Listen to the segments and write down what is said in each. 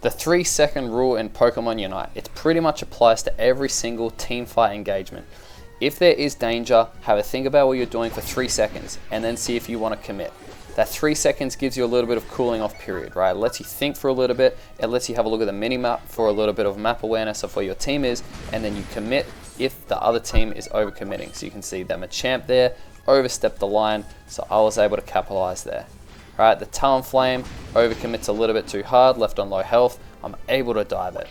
The 3-second rule in Pokemon Unite, it pretty much applies to every single team fight engagement. If there is danger, have a think about what you're doing for 3 seconds and then see if you want to commit. That 3 seconds gives you a little bit of cooling off period, right? It lets you think for a little bit, it lets you have a look at the mini map for a little bit of map awareness of where your team is, and then you commit if the other team is overcommitting. So you can see that Machamp there overstepped the line, so I was able to capitalize there. Alright, the Talonflame overcommits a little bit too hard, left on low health, I'm able to dive it.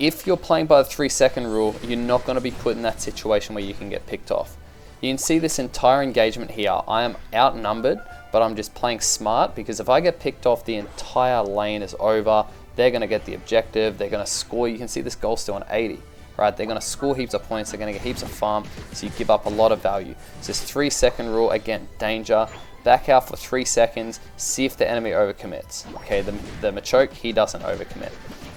If you're playing by the 3-second rule, you're not going to be put in that situation where you can get picked off. You can see this entire engagement here, I am outnumbered, but I'm just playing smart, because if I get picked off, the entire lane is over, they're going to get the objective, they're going to score. You can see this goal still on 80. Right, they're going to score heaps of points, they're going to get heaps of farm, so you give up a lot of value. So this 3-second rule, again, danger. Back out for 3 seconds, see if the enemy overcommits. Okay, the Machoke, he doesn't overcommit.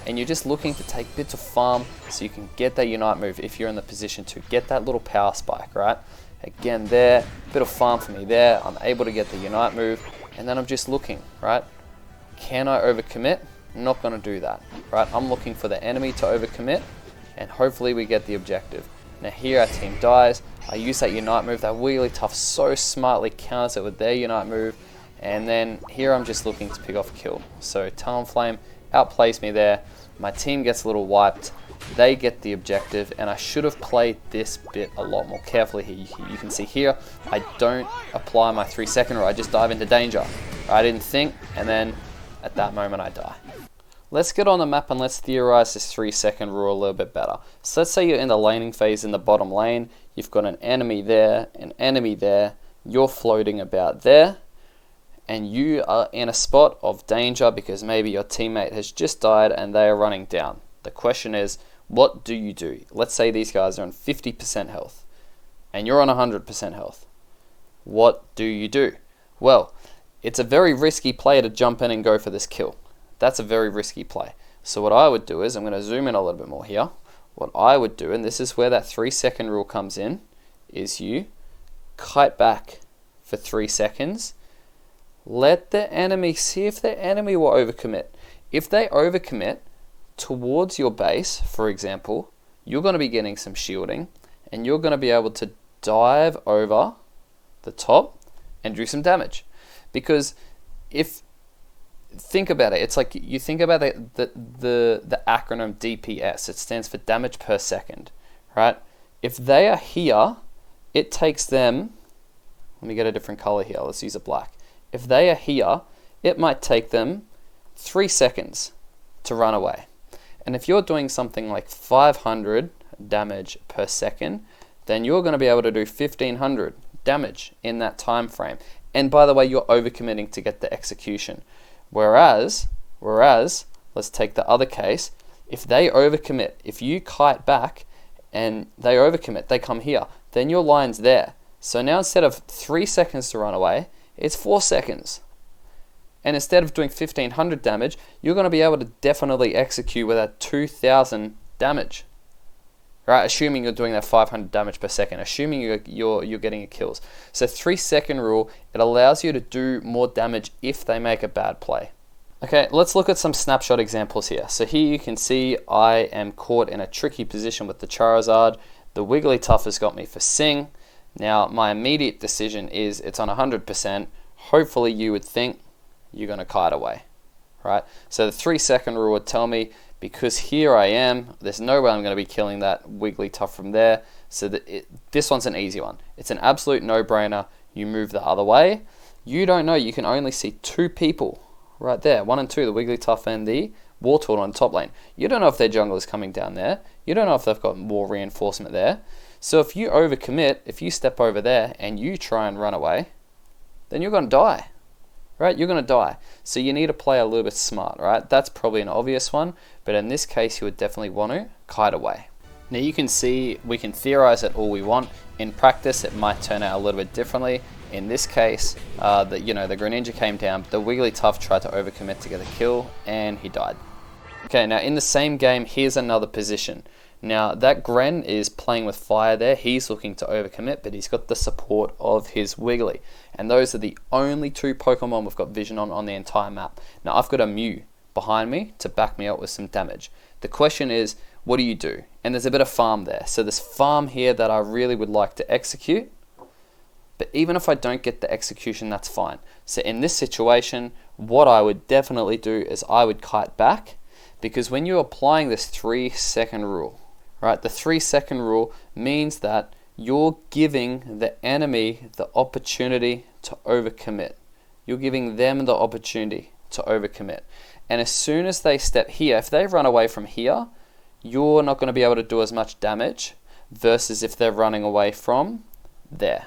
And you're just looking to take bits of farm so you can get that Unite move if you're in the position to get that little power spike, right? Again there, bit of farm for me there, I'm able to get the Unite move, and then I'm just looking, right? Can I overcommit? I'm not going to do that, right? I'm looking for the enemy to overcommit, and hopefully we get the objective. Now here our team dies, I use that Unite move, that Wigglytuff so smartly counters it with their Unite move, and then here I'm just looking to pick off a kill. So Talonflame outplays me there, my team gets a little wiped, they get the objective, and I should have played this bit a lot more carefully here. You can see here, I don't apply my 3-second rule, I just dive into danger. I didn't think, and then at that moment I die. Let's get on the map and let's theorize this 3-second rule a little bit better. So let's say you're in the laning phase in the bottom lane, you've got an enemy there, you're floating about there, and you are in a spot of danger because maybe your teammate has just died and they are running down. The question is, what do you do? Let's say these guys are on 50% health, and you're on 100% health. What do you do? Well, it's a very risky play to jump in and go for this kill. That's a very risky play. So what I would do is, I'm going to zoom in a little bit more here. What I would do, and this is where that 3-second rule comes in, is you kite back for 3 seconds. Let the enemy, see if the enemy will overcommit. If they overcommit towards your base, for example, you're going to be getting some shielding, and you're going to be able to dive over the top and do some damage. Because think about it, it's like you think about the acronym DPS, it stands for damage per second, right? If they are here, it takes them, let me get a different color here, let's use a black. If they are here, it might take them 3 seconds to run away. And if you're doing something like 500 damage per second, then you're going to be able to do 1500 damage in that time frame. And by the way, you're overcommitting to get the execution. Whereas, let's take the other case, if they overcommit, if you kite back and they overcommit, they come here, then your line's there. So now instead of 3 seconds to run away, it's 4 seconds. And instead of doing 1500 damage, you're going to be able to definitely execute with that 2000 damage. Right, assuming you're doing that 500 damage per second, assuming you're getting your kills. So 3-second rule, it allows you to do more damage if they make a bad play. Okay, let's look at some snapshot examples here. So here you can see I am caught in a tricky position with the Charizard. The Wigglytuff has got me for Sing. Now my immediate decision is it's on 100%. Hopefully you would think you're going to kite away. Right? So the 3-second rule would tell me, because here I am, there's no way I'm going to be killing that Wigglytuff from there. So this one's an easy one. It's an absolute no-brainer. You move the other way. You don't know. You can only see 2 people right there. 1 and 2, the Wigglytuff and the Wartortle on the top lane. You don't know if their jungle is coming down there. You don't know if they've got more reinforcement there. So if you overcommit, if you step over there and you try and run away, then you're going to die. Right, you're going to die. So you need to play a little bit smart, right? That's probably an obvious one, but in this case, you would definitely want to kite away. Now you can see, we can theorize it all we want. In practice, it might turn out a little bit differently. In this case, the Greninja came down, but the Wigglytuff tried to overcommit to get a kill, and he died. Okay, now in the same game, here's another position. Now that Gren is playing with fire there, he's looking to overcommit, but he's got the support of his Wiggly. And those are the only 2 Pokemon we've got vision on the entire map. Now I've got a Mew behind me to back me up with some damage. The question is, what do you do? And there's a bit of farm there. So there's farm here that I really would like to execute. But even if I don't get the execution, that's fine. So in this situation, what I would definitely do is I would kite back, because when you're applying this 3-second rule, right, the 3-second rule means that you're giving the enemy the opportunity to overcommit. You're giving them the opportunity to overcommit. And as soon as they step here, if they run away from here, you're not going to be able to do as much damage versus if they're running away from there.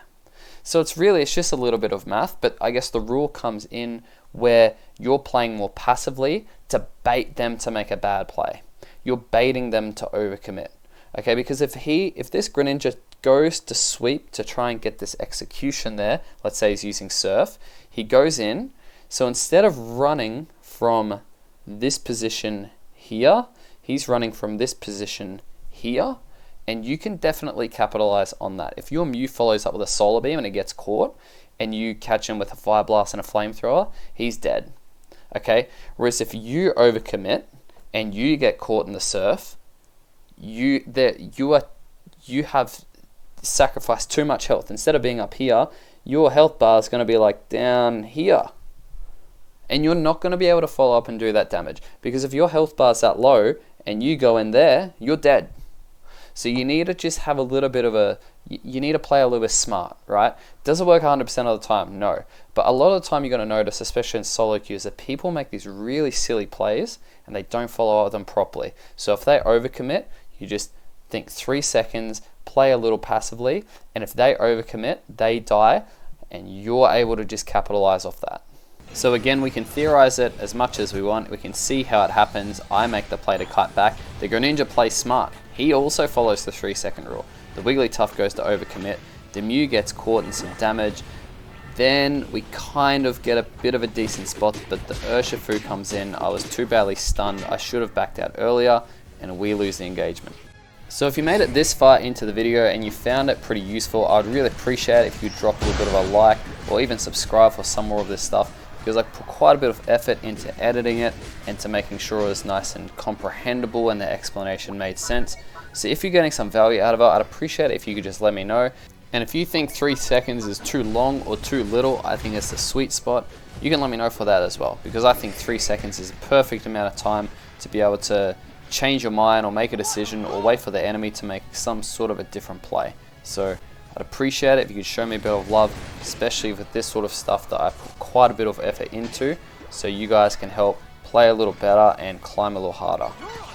So it's just a little bit of math, but I guess the rule comes in where you're playing more passively to bait them to make a bad play. You're baiting them to overcommit. Okay, because if this Greninja goes to sweep to try and get this execution there, let's say he's using Surf, he goes in, so instead of running from this position here, he's running from this position here, and you can definitely capitalize on that. If your Mew follows up with a Solar Beam and it gets caught, and you catch him with a Fire Blast and a Flamethrower, he's dead. Okay, whereas if you overcommit and you get caught in the Surf, you have sacrificed too much health. Instead of being up here, your health bar is going to be like down here. And you're not going to be able to follow up and do that damage, because if your health bar is that low and you go in there, you're dead. So you need to just have a little bit of you need to play a little bit smart, right? Does it work 100% of the time? No. But a lot of the time you're going to notice, especially in solo queues, that people make these really silly plays and they don't follow up them properly. So if they overcommit, you just think 3 seconds, play a little passively, and if they overcommit, they die, and you're able to just capitalize off that. So again, we can theorize it as much as we want. We can see how it happens. I make the play to kite back. The Greninja plays smart. He also follows the 3-second rule. The Wigglytuff goes to overcommit. The Mew gets caught in some damage. Then we kind of get a bit of a decent spot, but the Urshifu comes in. I was too badly stunned. I should have backed out earlier, and we lose the engagement. So if you made it this far into the video and you found it pretty useful, I'd really appreciate it if you drop a little bit of a like or even subscribe for some more of this stuff, because I put quite a bit of effort into editing it and to making sure it was nice and comprehensible and the explanation made sense. So if you're getting some value out of it, I'd appreciate it if you could just let me know. And if you think 3 seconds is too long or too little, I think it's the sweet spot, you can let me know for that as well, because I think 3 seconds is a perfect amount of time to be able to change your mind or make a decision or wait for the enemy to make some sort of a different play. So I'd appreciate it if you could show me a bit of love, especially with this sort of stuff that I put quite a bit of effort into, so you guys can help play a little better and climb a little harder.